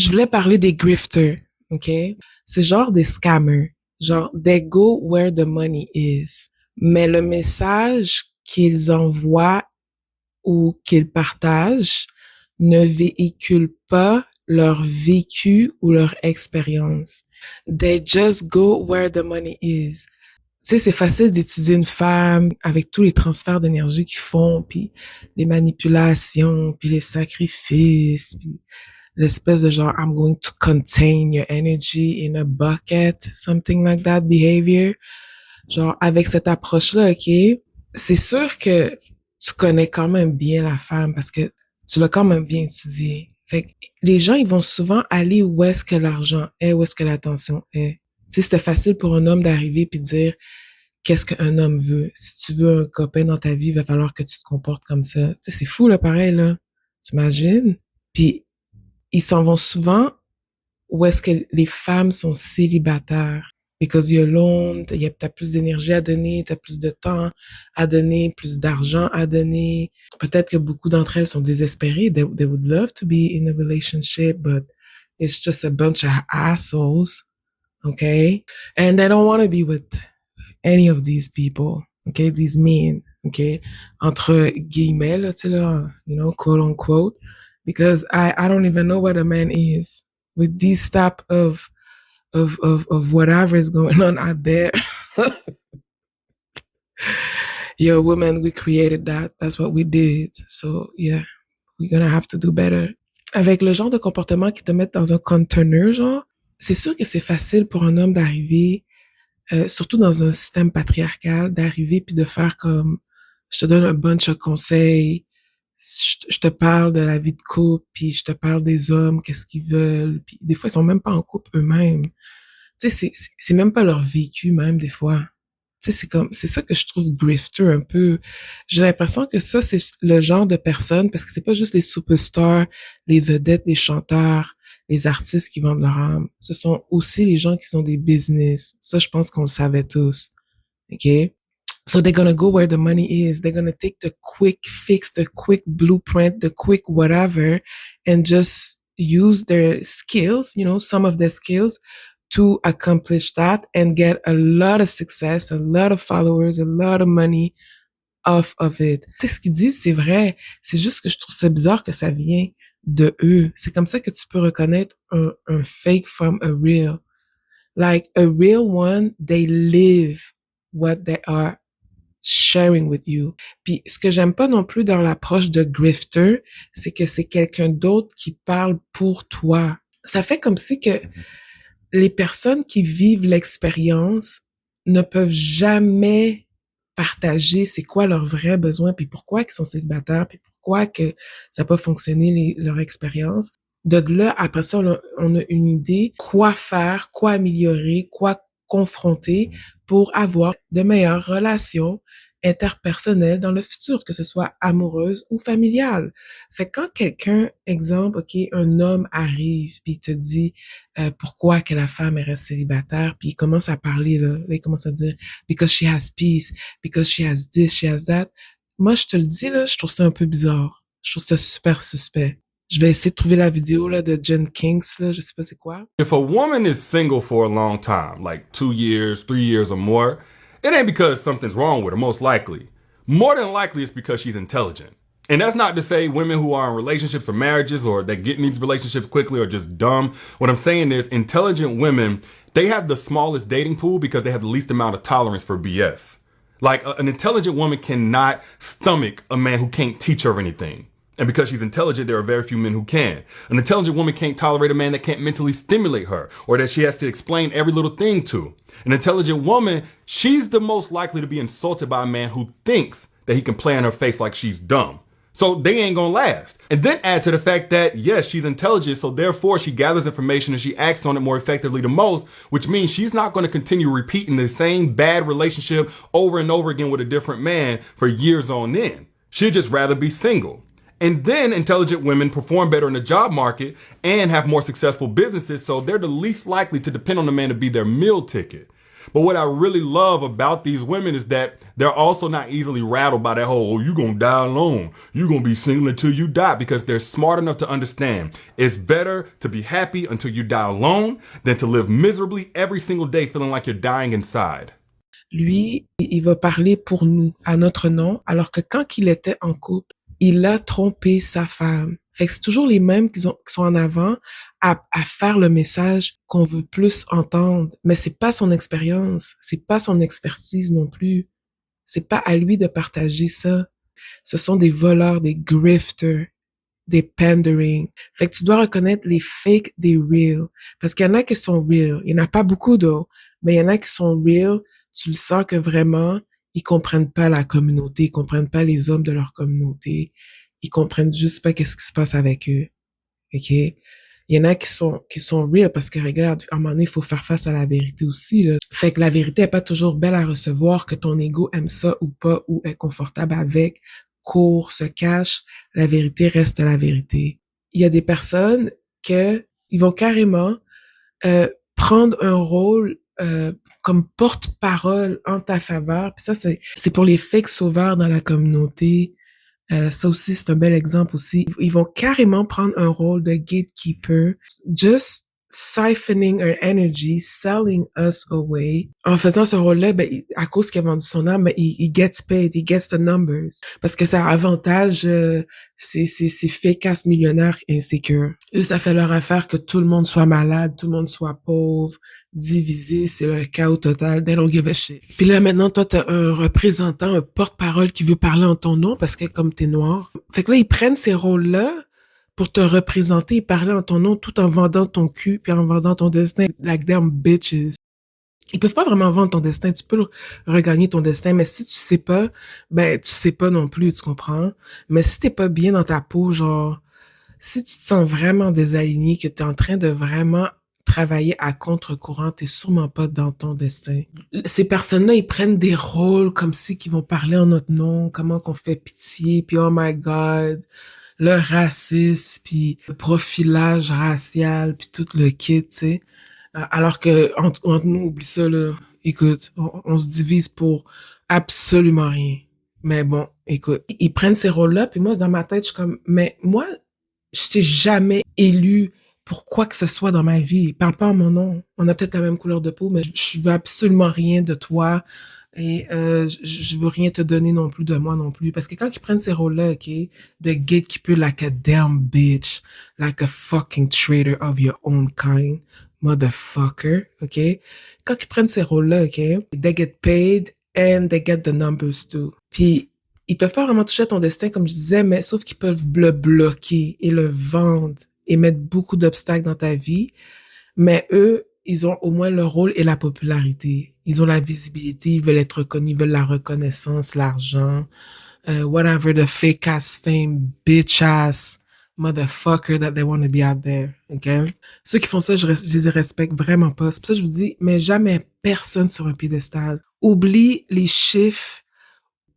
Je voulais parler des grifters, OK? C'est genre des scammers. Genre, they go where the money is. Mais le message qu'ils envoient ou qu'ils partagent ne véhicule pas leur vécu ou leur expérience. They just go where the money is. Tu sais, c'est facile d'étudier une femme avec tous les transferts d'énergie qu'ils font, puis les manipulations, puis les sacrifices, puis l'espèce de genre I'm going to contain your energy in a bucket, something like that behavior. Genre avec cette approche-là, OK, c'est sûr que tu connais quand même bien la femme parce que tu l'as quand même bien étudié. Fait que les gens, ils vont souvent aller où est-ce que l'argent est, où est-ce que l'attention est. Tu sais, c'était facile pour un homme d'arriver puis de dire qu'est-ce qu'un homme veut. Si tu veux un copain dans ta vie, il va falloir que tu te comportes comme ça. Tu sais, c'est fou, là, pareil, là. T'imagines? Puis, ils s'en vont souvent où est-ce que les femmes sont célibataires. Because you're alone, t'as plus d'énergie à donner, t'as plus de temps à donner, plus d'argent à donner. Peut-être que beaucoup d'entre elles sont désespérées. They would love to be in a relationship, but it's just a bunch of assholes, okay? And they don't want to be with any of these people, okay? These men, okay? Entre guillemets, là, tu sais, là, you know, quote unquote. Because I don't even know what a man is with these type of whatever is going on out there. Yo, women, we created that. That's what we did. So, yeah, we're gonna have to do better. Avec le genre de comportement qui te mettent dans un container, genre, c'est sûr que c'est facile pour un homme d'arriver, surtout dans un système patriarcal, d'arriver puis de faire comme, je te donne un bunch de conseils, je te parle de la vie de couple, puis je te parle des hommes, qu'est-ce qu'ils veulent, puis des fois, ils sont même pas en couple eux-mêmes. Tu sais, c'est même pas leur vécu, même, des fois. Tu sais, c'est ça que je trouve grifter un peu. J'ai l'impression que ça, c'est le genre de personnes, parce que c'est pas juste les superstars, les vedettes, les chanteurs, les artistes qui vendent leur âme. Ce sont aussi les gens qui sont des business. Ça, je pense qu'on le savait tous. OK? So they're gonna go where the money is. They're gonna take the quick fix, the quick blueprint, the quick whatever, and just use their skills, you know, some of their skills to accomplish that and get a lot of success, a lot of followers, a lot of money off of it. Tu sais, ce qu'ils disent, c'est vrai. C'est juste que je trouve ça bizarre que ça vient de eux. C'est comme ça que tu peux reconnaître un fake from a real. Like a real one, they live what they are sharing with you. Puis ce que j'aime pas non plus dans l'approche de grifter, c'est que c'est quelqu'un d'autre qui parle pour toi. Ça fait comme si que les personnes qui vivent l'expérience ne peuvent jamais partager c'est quoi leurs vrais besoins, puis pourquoi ils sont célibataires, puis pourquoi que ça n'a pas fonctionné leur expérience. De là, après ça, on a une idée quoi faire, quoi améliorer, quoi confronter pour avoir de meilleures relations interpersonnelles dans le futur, que ce soit amoureuse ou familiale. Fait que quand quelqu'un, exemple, OK, un homme arrive puis il te dit pourquoi que la femme elle reste célibataire, puis il commence à parler là, il commence à dire because she has peace, because she has this, she has that. Moi, je te le dis là, je trouve ça un peu bizarre. Je trouve ça super suspect. Je vais essayer de trouver la vidéo là de Jen Kings là, je sais pas c'est quoi. If a woman is single for a long time, like 2 years, 3 years or more, it ain't because something's wrong with her, most likely. More than likely, it's because she's intelligent. And that's not to say women who are in relationships or marriages or that get in these relationships quickly are just dumb. What I'm saying is intelligent women, they have the smallest dating pool because they have the least amount of tolerance for BS. Like an intelligent woman cannot stomach a man who can't teach her anything. And because she's intelligent, there are very few men who can. An intelligent woman can't tolerate a man that can't mentally stimulate her or that she has to explain every little thing to. An intelligent woman, she's the most likely to be insulted by a man who thinks that he can play in her face like she's dumb. So they ain't gonna last. And then add to the fact that, yes, she's intelligent, so therefore she gathers information and she acts on it more effectively than most, which means she's not gonna continue repeating the same bad relationship over and over again with a different man for years on end. She'd just rather be single. And then intelligent women perform better in the job market and have more successful businesses, so they're the least likely to depend on a man to be their meal ticket. But what I really love about these women is that they're also not easily rattled by that whole, oh, you gonna die alone. You gonna be single until you die, because they're smart enough to understand it's better to be happy until you die alone than to live miserably every single day feeling like you're dying inside. Lui, il va parler pour nous, à notre nom, alors que quand il était en couple, il a trompé sa femme. Fait que c'est toujours les mêmes qui sont en avant à faire le message qu'on veut plus entendre. Mais c'est pas son expérience, c'est pas son expertise non plus. C'est pas à lui de partager ça. Ce sont des voleurs, des grifters, des pandering. Fait que tu dois reconnaître les fakes des real. Parce qu'il y en a qui sont real. Il n'y en a pas beaucoup d'autres, mais il y en a qui sont real. Tu le sens que vraiment, ils comprennent pas la communauté, ils comprennent pas les hommes de leur communauté. Ils comprennent juste pas qu'est-ce qui se passe avec eux. OK? Il y en a qui sont real parce que regarde, à un moment donné, il faut faire face à la vérité aussi, là. Fait que la vérité est pas toujours belle à recevoir, que ton ego aime ça ou pas, ou est confortable avec, court, se cache. La vérité reste la vérité. Il y a des personnes que, ils vont carrément, prendre un rôle, comme porte-parole en ta faveur. Puis ça, c'est pour les fake sauveurs dans la communauté. Ça aussi, c'est un bel exemple aussi. Ils vont carrément prendre un rôle de gatekeeper, just siphoning our energy, selling us away. En faisant ce rôle-là, ben, à cause qu'il a vendu son âme, ben, il gets paid, he gets the numbers. Parce que ça avantage ces fake ass millionnaires insécures. Eux, ça fait leur affaire que tout le monde soit malade, tout le monde soit pauvre, divisé, c'est le chaos total. They don't give a shit. Puis là, maintenant, toi, t'as un représentant, un porte-parole qui veut parler en ton nom parce que comme t'es noir. Fait que là, ils prennent ces rôles-là pour te représenter et parler en ton nom tout en vendant ton cul puis en vendant ton destin. Like damn bitches. Ils peuvent pas vraiment vendre ton destin. Tu peux regagner ton destin, mais si tu sais pas, ben, tu sais pas non plus, tu comprends? Mais si t'es pas bien dans ta peau, genre, si tu te sens vraiment désaligné, que t'es en train de vraiment travailler à contre-courant, t'es sûrement pas dans ton destin. Ces personnes-là, ils prennent des rôles comme si qu'ils vont parler en notre nom, comment qu'on fait pitié, puis oh my god, le racisme, puis le profilage racial, puis tout le kit, tu sais. Alors que entre nous, oublie ça, là. Écoute, on se divise pour absolument rien. Mais bon, écoute, ils prennent ces rôles-là, puis moi, dans ma tête, je suis comme, mais moi, je t'ai jamais élu pour quoi que ce soit dans ma vie. Parle pas en mon nom. On a peut-être la même couleur de peau, mais je veux absolument rien de toi. Et je veux rien te donner non plus de moi non plus. Parce que quand ils prennent ces rôles-là, OK, de gatekeeper like a damn bitch, like a fucking traitor of your own kind, motherfucker, OK? Quand ils prennent ces rôles-là, OK, they get paid and they get the numbers too. Puis, ils peuvent pas vraiment toucher à ton destin, comme je disais, mais sauf qu'ils peuvent le bloquer et le vendre et mettre beaucoup d'obstacles dans ta vie. Mais eux, ils ont au moins le rôle et la popularité. Ils ont la visibilité, ils veulent être reconnus, ils veulent la reconnaissance, l'argent, whatever the fake ass fame, bitch ass motherfucker that they want to be out there, okay? Ceux qui font ça, je les respecte vraiment pas. C'est pour ça que je vous dis, mais jamais personne sur un piédestal. Oublie les chiffres,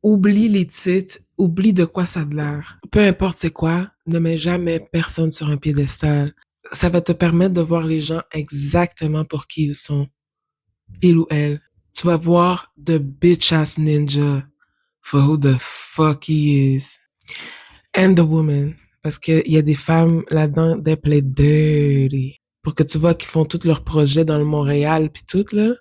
oublie les titres, oublie de quoi ça a de l'air. Peu importe c'est quoi, ne mets jamais personne sur un piédestal. Ça va te permettre de voir les gens exactement pour qui ils sont. Il ou elle. Tu vas voir the bitch ass ninja for who the fuck he is. And the woman. Parce qu'il y a des femmes là-dedans, they play dirty. Pour que tu vois qu'ils font tous leurs projets dans le Montréal puis tout, là.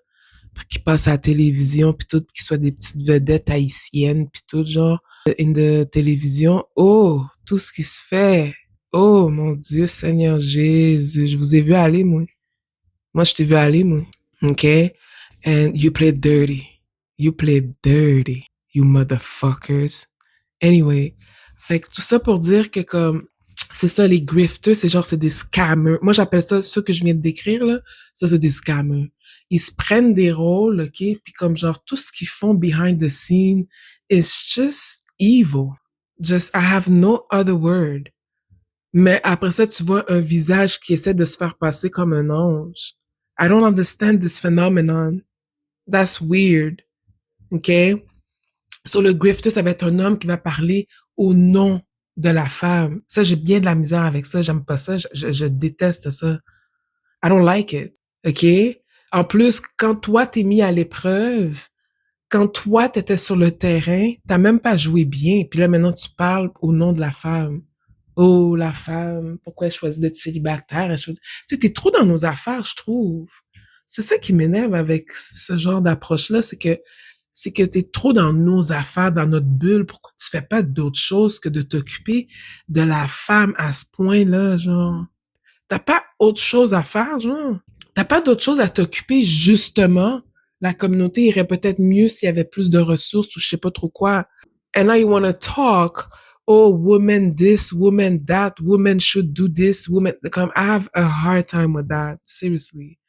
Pour qu'ils passent à la télévision puis tout, qu'ils soient des petites vedettes haïtiennes puis tout, genre. In the télévision. Oh, tout ce qui se fait. Oh, mon Dieu, Seigneur Jésus. Je vous ai vu aller, moi. Moi, je t'ai vu aller, moi. OK? And you play dirty. You play dirty. You motherfuckers. Anyway. Fait que tout ça pour dire que comme, c'est ça, les grifters, c'est genre, c'est des scammers. Moi, j'appelle ça, ceux que je viens de décrire, là, ça, c'est des scammers. Ils se prennent des rôles, OK? Puis comme genre, tout ce qu'ils font behind the scene is just evil. Just, I have no other word. Mais après ça, tu vois un visage qui essaie de se faire passer comme un ange. I don't understand this phenomenon. That's weird. OK? Sur le grifter, ça va être un homme qui va parler au nom de la femme. Ça, j'ai bien de la misère avec ça. J'aime pas ça. Je déteste ça. I don't like it. OK? En plus, quand toi t'es mis à l'épreuve, quand toi t'étais sur le terrain, t'as même pas joué bien. Puis là, maintenant, tu parles au nom de la femme. Oh, la femme, pourquoi elle choisit d'être célibataire? Elle choisit... Tu sais, t'es trop dans nos affaires, je trouve. C'est ça qui m'énerve avec ce genre d'approche-là, c'est que t'es trop dans nos affaires, dans notre bulle. Pourquoi tu fais pas d'autre chose que de t'occuper de la femme à ce point-là, genre? T'as pas autre chose à faire, genre? T'as pas d'autre chose à t'occuper, justement? La communauté irait peut-être mieux s'il y avait plus de ressources ou je sais pas trop quoi. And now you want to talk, oh, women this, women that, women should do this, women... Comme, I have a hard time with that, seriously.